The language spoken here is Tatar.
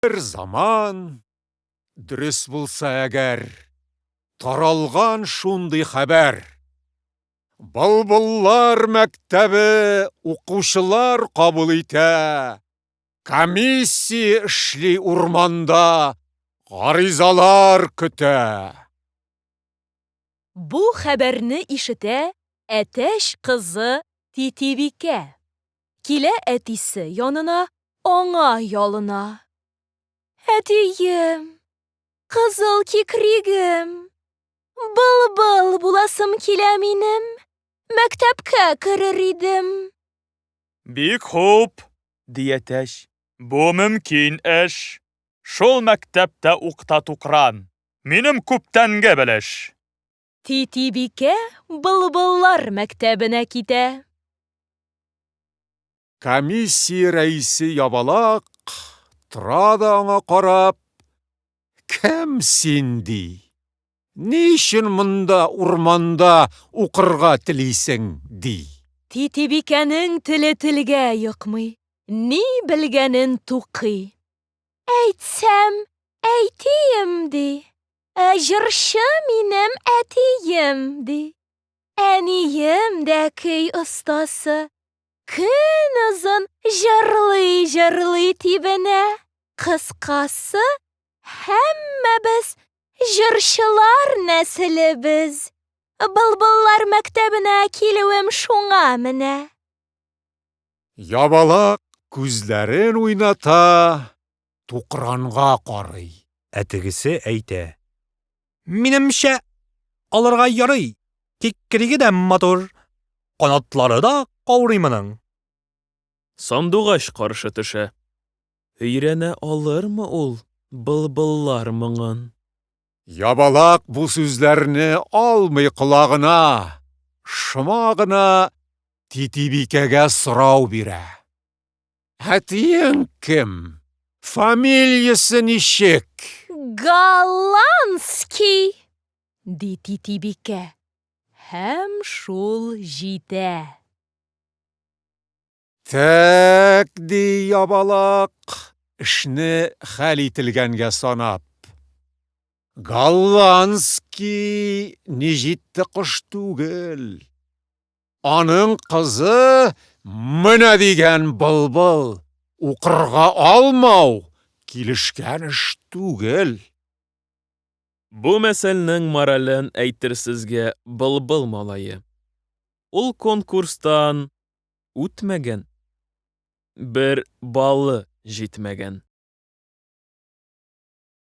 Bir zaman, dürüs bulsa әгәр, таралган шундый хәбәр. Былбыллар мәктәбе укучылар кабул итә. Комиссия эшли урманда, гаризалар көтә. Бу хәбәрне ишетә әтәч кызы Титибикә. Килә әтисе янына, аңа ялына. Әтием, кызыл кикригем, былбыл буласым килә минем, мәктәпкә керер идем. Бик хуп, ди әтәч. Бу мөмкин эш. Шул мәктәптә укта тукран. Минем күптәнге белеш. Титибикә былбыллар мәктәбенә китә. Комиссия рәисе ябалак, тора да аңа карап, кем син ди? Ни өчен монда урманда укырга телисең ди? Титибикәнең теле телгә йокмый, ни белгәнен тукый. Әйтсәм, әйтием ди. Җырчы минем әтием ди. Әнием дә көй остасы. Көн озын җырлый тибенә. Кыскасы, һәммәбез җырчылар нәселебез. Былбыллар мәктәбенә килүем шуңа менә. Ябалак күзләрен уйната, тукранга карый. Әтегесе әйтә. Минемчә, алырга ярый. Кикриге дә матур, канатлары да каурый моның. Сандугач каршы төшә. Өйрәнә алырмы ул былбыллар моңын? Ябалак бу сүзләрне алмый колагына, шома гына Титибикәгә сорау бирә. Әтиең кем? Фамилиясе ничек? Голландский, ди Титибикә. Һәм шул җитә. Тәк, ди ябалак, эшне хәл ителгәнгә санап. Голландский ни җитте кош түгел. Аның кызы менә дигән былбыл. Укырга алмау килешкән эш түгел. Бу мәсьәләнең морален әйтерсезгә былбыл малае. Ул конкурстан үтмәгән. Бер балы җитмәгән.